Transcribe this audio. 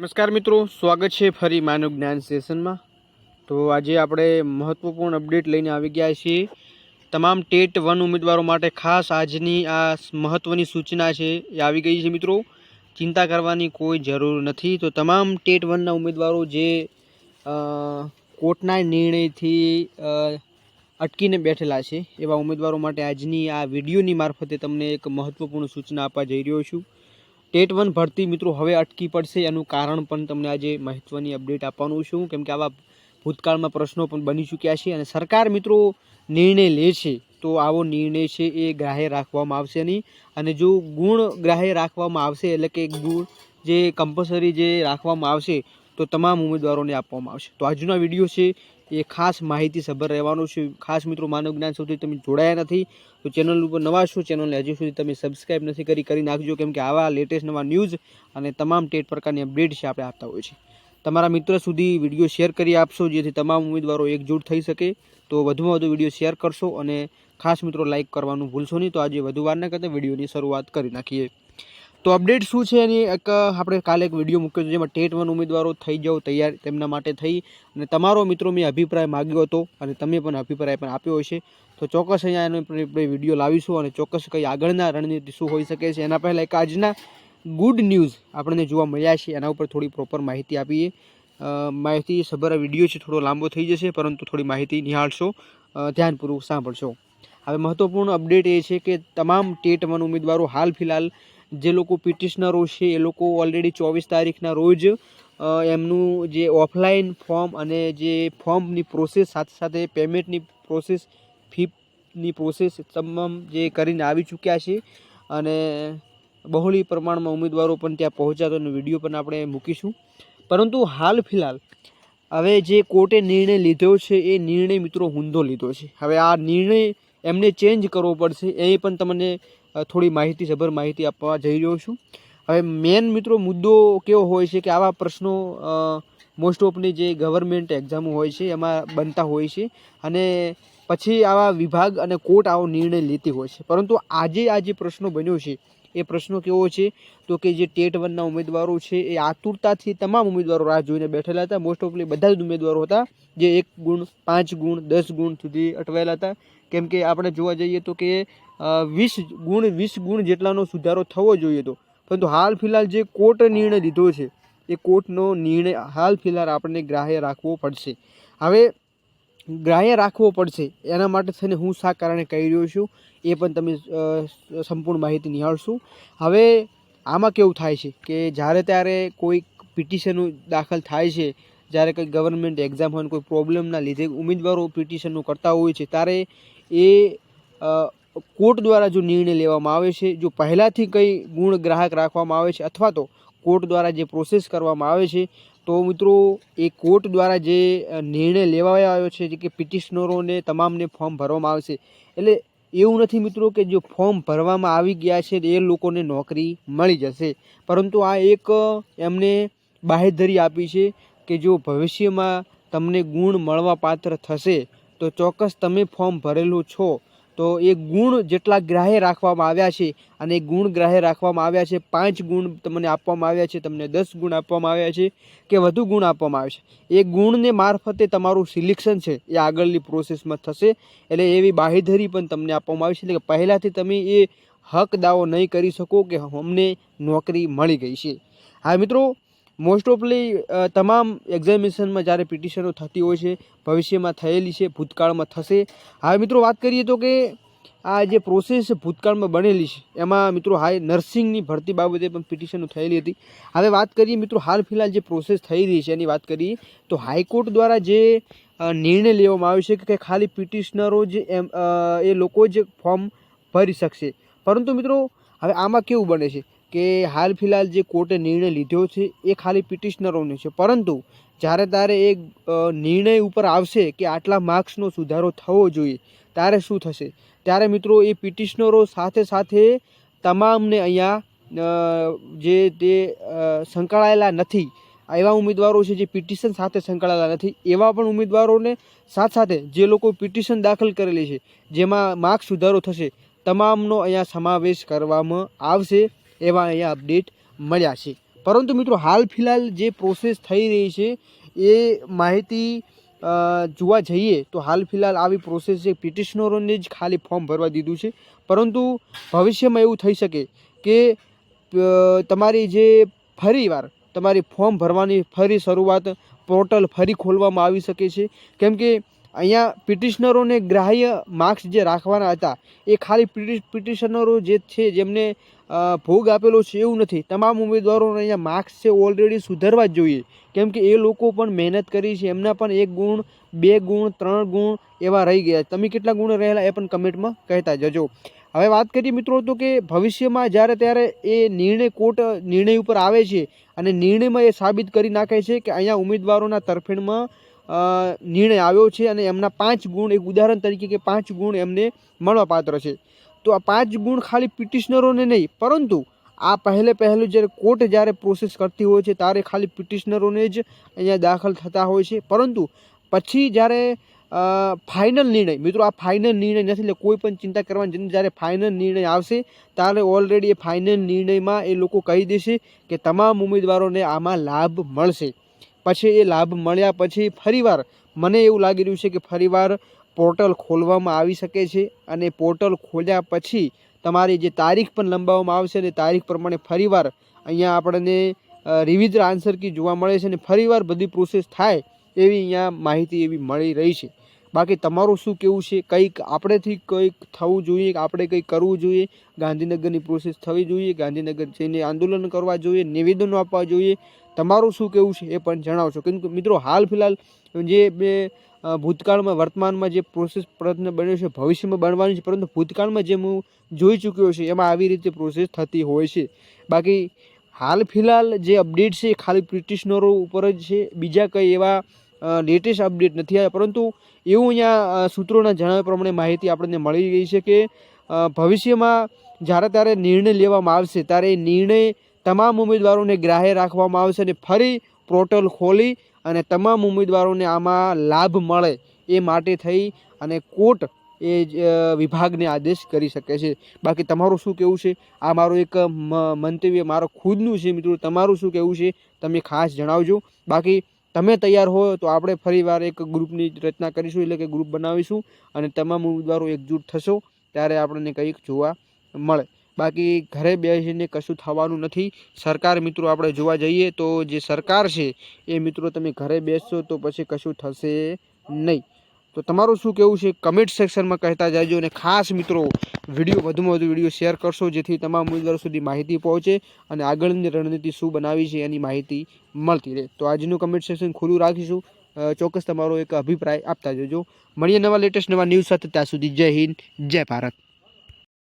નમસ્કાર મિત્રો, સ્વાગત છે ફરી માનવ જ્ઞાન સેશનમાં। તો આજે આપણે મહત્વપૂર્ણ અપડેટ લઈને આવી ગયા છીએ। તમામ ટેટ 1 ઉમેદવારો માટે ખાસ આજની આ મહત્વની સૂચના છે એ આવી ગઈ છે મિત્રો। ચિંતા કરવાની કોઈ જરૂર નથી। તો તમામ ટેટ 1ના ઉમેદવારો જે કોર્ટના નિર્ણયથી અટકીને બેઠેલા છે એવા ઉમેદવારો માટે આજની આ વિડીયોની મારફતે તમને એક મહત્વપૂર્ણ સૂચના આપવા જઈ રહ્યો છું। ટેટ 1 ભરતી મિત્રો હવે અટકી પડશે એનું કારણ પણ તમને આજે મહત્વની અપડેટ આપવાનું છું, કેમ કે આવા ભૂતકાળમાં પ્રશ્નો પણ બની ચૂક્યા છે અને સરકાર મિત્રો નિર્ણય લે છે તો આવો નિર્ણય છે એ ગ્રાહ્ય રાખવામાં આવશે નહીં। અને જો ગુણ ગ્રાહ્ય રાખવામાં આવશે એટલે કે ગુણ જે કમ્પલસરી જે રાખવામાં આવશે તો તમામ ઉમેદવારોને આપવામાં આવશે। તો આજનો વિડીયો છે એ ખાસ માહિતીસભર રહેવાનો છે। ખાસ મિત્રો માનવ જ્ઞાન સુધી તમે જોડાયા નથી તો ચેનલ ઉપર નવા છો, ચેનલને હજુ સુધી તમે સબસ્ક્રાઈબ નથી કરી નાખજો, કેમ કે આવા લેટેસ્ટ નવા ન્યૂઝ અને તમામ ટેટ પ્રકારની અપડેટ છે આપણે આપતા હોઈએ છીએ। તમારા મિત્ર સુધી વિડીયો શેર કરી આપશો જેથી તમામ ઉમેદવારો એકજૂટ થઈ શકે। તો વધુમાં વધુ વિડીયો શેર કરશો અને ખાસ મિત્રો લાઇક કરવાનું ભૂલશો નહીં। તો આજે વધુ વાર ન કરતા વિડીયોની શરૂઆત કરી નાખીએ। તો અપડેટ શું છે એની એક આપણે કાલે એક વિડીયો મૂક્યો હતો જેમાં ટેટ 1 ઉમેદવારો થઈ જાઓ તૈયાર તેમના માટે થઈ અને તમારો મિત્રો મેં અભિપ્રાય માગ્યો હતો અને તમે પણ અભિપ્રાય પણ આપ્યો હશે। તો ચોક્કસ અહીંયા એનો આપણે વિડીયો લાવીશું અને ચોક્કસ કંઈ આગળના રણનીતિ શું હોઈ શકે છે એના પહેલાં એક આજના ગુડ ન્યૂઝ આપણને જોવા મળ્યા છે એના ઉપર થોડી પ્રોપર માહિતી આપીએ। માહિતી સભર વિડીયો છે, થોડો લાંબો થઈ જશે પરંતુ થોડી માહિતી નિહાળશો, ધ્યાનપૂર્વક સાંભળશો। હવે મહત્વપૂર્ણ અપડેટ એ છે કે તમામ ટેટ 1 ઉમેદવારો હાલ ફિલહાલ જે લોકો પિટિશનરો છે એ લોકો ઓલરેડી 24 તારીખના રોજ એમનું જે ઓફલાઈન ફોર્મ અને જે ફોર્મની પ્રોસેસ સાથે સાથે પેમેન્ટની પ્રોસેસ, ફીની પ્રોસેસ તમામ જે કરીને આવી ચૂક્યા છે અને બહોળી પ્રમાણમાં ઉમેદવારો પણ ત્યાં પહોંચ્યા તો વિડીયો પણ આપણે મૂકીશું। પરંતુ હાલ ફિલહાલ હવે જે કોર્ટે નિર્ણય લીધો છે એ નિર્ણય મિત્રો ઊંધો લીધો છે। હવે આ નિર્ણય એમને ચેન્જ કરવો પડશે એ પણ તમને થોડી માહિતીસભર માહિતી આપવા જઈ રહ્યો છું। હવે મેન મિત્રો મુદ્દો કેવો હોય છે કે આવા પ્રશ્નો મોસ્ટ ઓફની જે ગવર્મેન્ટ એક્ઝામો હોય છે એમાં બનતા હોય છે અને પછી આવા વિભાગ અને કોર્ટ આવો નિર્ણય લેતી હોય છે। પરંતુ આજે આ જે પ્રશ્નો બન્યો છે એ પ્રશ્નો કેવો છે તો કે જે ટેટ 1ના ઉમેદવારો છે એ આતુરતાથી તમામ ઉમેદવારો રાહ જોઈને બેઠેલા હતા। મોસ્ટ ઓફલી બધા જ ઉમેદવારો હતા જે 1 ગુણ, 5 ગુણ, 10 ગુણ સુધી અટવાયેલા હતા, કેમ કે આપણે જોવા જઈએ તો કે 20 ગુણ જેટલાનો સુધારો થવો જોઈએ હતો। પરંતુ હાલ ફિલહાલ જે કોર્ટ નિર્ણય લીધો છે એ કોર્ટનો નિર્ણય હાલ ફિલહાલ આપણને ગ્રાહ્ય રાખવો પડશે। હવે ગ્રાહ્ય રાખવો પડશે એના માટે થઈને હું શા કારણે કહી રહ્યો છું એ પણ તમે સંપૂર્ણ માહિતી નિહાળશું। હવે આમાં કેવું થાય છે કે જ્યારે ત્યારે કોઈ પિટિશનો દાખલ થાય છે, જ્યારે કંઈ ગવર્મેન્ટ એક્ઝામ હોય કોઈ પ્રોબ્લેમના લીધે ઉમેદવારો પિટિશનો કરતા હોય છે ત્યારે એ કોર્ટ દ્વારા જો નિર્ણય લેવામાં આવે છે, જો પહેલાંથી કંઈ ગુણ ગ્રાહક રાખવામાં આવે છે અથવા તો કોર્ટ દ્વારા જે પ્રોસેસ કરવામાં આવે છે તો મિત્રો એ કોર્ટ દ્વારા જે નિર્ણય લેવામાં આવ્યો છે જે કે પિટિશનરોને તમામને ફોર્મ ભરવામાં આવશે, એટલે એવું નથી મિત્રો કે જો ફોર્મ ભરવામાં આવી ગયા છે એ લોકોને નોકરી મળી જશે। પરંતુ આ એક એમને બાહેધરી આપી છે કે જો ભવિષ્યમાં તમને ગુણ મળવા પાત્ર થશે તો ચોક્કસ તમે ફોર્મ ભરેલું છો તો એ ગુણ જેટલા ગ્રાહ્ય રાખવામાં આવ્યા છે અને ગુણ ગ્રાહ્ય રાખવામાં આવ્યા છે, 5 ગુણ તમને આપવામાં આવ્યા છે, તમને 10 ગુણ આપવામાં આવ્યા છે કે વધુ ગુણ આપવામાં આવે છે, એ ગુણને મારફતે તમારું સિલેક્શન છે એ આગળની પ્રોસેસમાં થશે। એટલે એવી બાહેધરી પણ તમને આપવામાં આવી છે, એટલે કે પહેલાંથી તમે એ હક દાવો નહીં કરી શકો કે અમને નોકરી મળી ગઈ છે। હા મિત્રો, મોસ્ટ ઓફલી તમામ એક્ઝામિનેશનમાં જ્યારે પિટિશનો થતી હોય છે ભવિષ્યમાં થયેલી છે, ભૂતકાળમાં થશે। હવે મિત્રો વાત કરીએ તો કે આ જે પ્રોસેસ ભૂતકાળમાં બનેલી છે એમાં મિત્રો હાઈ નર્સિંગની ભરતી બાબતે પણ પિટિશનો થયેલી હતી। હવે વાત કરીએ મિત્રો હાલ ફિલહાલ જે પ્રોસેસ થઈ રહી છે એની વાત કરીએ તો હાઈકોર્ટ દ્વારા જે નિર્ણય લેવામાં આવ્યો છે કે ખાલી પિટિશનરો જ એ લોકો જ ફોર્મ ભરી શકશે। પરંતુ મિત્રો હવે આમાં કેવું બને છે કે હાલ ફિલહાલ જે કોર્ટે નિર્ણય લીધો છે એ ખાલી પિટિશનરોને છે, પરંતુ જ્યારે તારે એ નિર્ણય ઉપર આવશે કે આટલા માર્ક્સનો સુધારો થવો જોઈએ ત્યારે શું થશે, ત્યારે મિત્રો એ પિટિશનરો સાથે સાથે તમામને અહીંયા જે તે સંકળાયેલા નથી એવા ઉમેદવારો છે જે પિટિશન સાથે સંકળાયેલા નથી એવા પણ ઉમેદવારોને સાથે સાથે જે લોકો પિટિશન દાખલ કરેલી છે જેમાં માર્ક્સ સુધારો થશે તમામનો અહીંયા સમાવેશ કરવામાં આવશે એવા અહીંયા અપડેટ મળ્યા છે। પરંતુ મિત્રો હાલ ફિલહાલ જે પ્રોસેસ થઈ રહી છે એ માહિતી જોવા જઈએ તો હાલ ફિલહાલ આવી પ્રોસેસ છે, પિટિશનરોને જ ખાલી ફોર્મ ભરવા દીધું છે, પરંતુ ભવિષ્યમાં એવું થઈ શકે કે તમારી જે ફરીવાર તમારી ફોર્મ ભરવાની ફરી શરૂઆત પોર્ટલ ફરી ખોલવામાં આવી શકે છે, કેમ કે અહીંયા પિટિશનરોને ગ્રાહ્ય માર્ક્સ જે રાખવાના હતા એ ખાલી પિટિશનરો જે છે જેમને ભોગ આપેલો છે એવું નથી. તમામ ઉમેદવારોને અહીંયા માર્ક્સ છે ઓલરેડી સુધારવા જ જોઈએ, કેમ કે એ લોકો પણ મહેનત કરી છે, એમના પણ 1 ગુણ 2 ગુણ 3 ગુણ એવા રહી ગયા. તમે કેટલા ગુણ રહેલા એ પણ કમેન્ટમાં કહેતા જજો. હવે વાત કરીએ મિત્રો તો કે ભવિષ્યમાં જ્યારે ત્યારે એ નિર્ણય કોર્ટ નિર્ણય ઉપર આવે છે અને નિર્ણયમાં એ સાબિત કરી નાખે છે કે અહીંયા ઉમેદવારોના તરફેણમાં નિર્ણય આવ્યો છે અને એમના 5 ગુણ, એક ઉદાહરણ તરીકે કે 5 ગુણ એમને મળવાપાત્ર છે, તો આ 5 ગુણ ખાલી પિટિશનરોને નહીં, પરંતુ આ પહેલું જ્યારે કોર્ટ જ્યારે પ્રોસેસ કરતી હોય છે ત્યારે ખાલી પિટિશનરોને જ અહીંયા દાખલ થતા હોય છે, પરંતુ પછી જ્યારે ફાઇનલ નિર્ણય, મિત્રો આ ફાઇનલ નિર્ણય નથી, એટલે કોઈ પણ ચિંતા કરવાની નથી. જ્યારે ફાઇનલ નિર્ણય આવશે ત્યારે ઓલરેડી એ ફાઇનલ નિર્ણયમાં એ લોકો કહી દેશે કે તમામ ઉમેદવારોને આમાં લાભ મળશે. પછી એ લાભ મળ્યા પછી ફરીવાર મને એવું લાગી રહ્યું છે કે ફરીવાર પોર્ટલ ખોલવામાં આવી શકે છે, અને પોર્ટલ ખોલ્યા પછી તમારી જે તારીખ પણ લંબાવવામાં આવશે અને તારીખ પ્રમાણે ફરીવાર અહીંયા આપણને રિવિઝન આન્સર કી જોવા મળે છે અને ફરીવાર બધી પ્રોસેસ થાય એવી અહીંયા માહિતી એવી મળી રહી છે. બાકી તમારું શું કહેવું છે? કંઈક આપણેથી કંઈક થવું જોઈએ, કે આપણે કંઈક કરવું જોઈએ, ગાંધીનગરની પ્રોસેસ થવી જોઈએ, ગાંધીનગર જઈને આંદોલન કરવા જોઈએ, નિવેદનો આપવા જોઈએ, તમારું શું કહેવું છે એ પણ જણાવશો. કેમ કે મિત્રો હાલ ફિલહાલ જે ભૂતકાળમાં વર્તમાનમાં જે પ્રોસેસ પ્રયત્ન બન્યો છે ભવિષ્યમાં બનવાની છે, પરંતુ ભૂતકાળમાં જે હું જોઈ ચૂક્યો છે એમાં આવી રીતે પ્રોસેસ થતી હોય છે. બાકી હાલ ફિલહાલ જે અપડેટ છે ખાલી પિટિશનરો ઉપર જ છે, બીજા કંઈ એવા લેટેસ્ટ અપડેટ નથી આવ્યા, પરંતુ એવું અહીંયા સૂત્રોના જણાવ્યા પ્રમાણે માહિતી આપણને મળી ગઈ છે કે ભવિષ્યમાં જ્યારે ત્યારે નિર્ણય લેવામાં આવશે ત્યારે એ નિર્ણય તમામ ઉમેદવારોને ગ્રાહ્ય રાખવામાં આવશે અને ફરી પોર્ટલ ખોલી અને તમામ ઉમેદવારોને આમાં લાભ મળે એ માટે થઈ અને કોર્ટ એ વિભાગને આદેશ કરી શકે છે. બાકી તમારું શું કહેવું છે? આ મારું એક મંતવ્ય મારો ખુદનું છે. મિત્રો તમારું શું કહેવું છે તમે ખાસ જણાવજો. બાકી તમે તૈયાર હો તો આપણે ફરીવાર એક ગ્રુપની રચના કરીશું, એટલે કે ગ્રુપ બનાવીશું અને તમામ ઉમેદવારો એકજૂટ થશો ત્યારે આપણને કંઈક જોવા મળે. બાકી ઘરે બેસીને કશું થવાનું નથી. સરકાર મિત્રો આપણે જોવા જઈએ તો જે સરકાર છે એ મિત્રો તમે ઘરે બેસશો તો પછી કશું થશે નહીં. તો તમારું શું કહેવું છે કમેન્ટ સેક્શનમાં કહેતા જાજો, અને ખાસ મિત્રો વિડીયો વધુમાં વધુ વિડીયો શેર કરશો જેથી તમામ ઉમેદવારો સુધી માહિતી પહોંચે અને આગળની રણનીતિ શું બનાવી છે એની માહિતી મળતી રહે. તો આજનું કમેન્ટ સેક્શન ખુલ્લું રાખીશું, ચોક્કસ તમારો એક અભિપ્રાય આપતા જજો. મળીએ નવા લેટેસ્ટ નવા ન્યૂઝ સાથે, ત્યાં સુધી જય હિન્દ જય ભારત.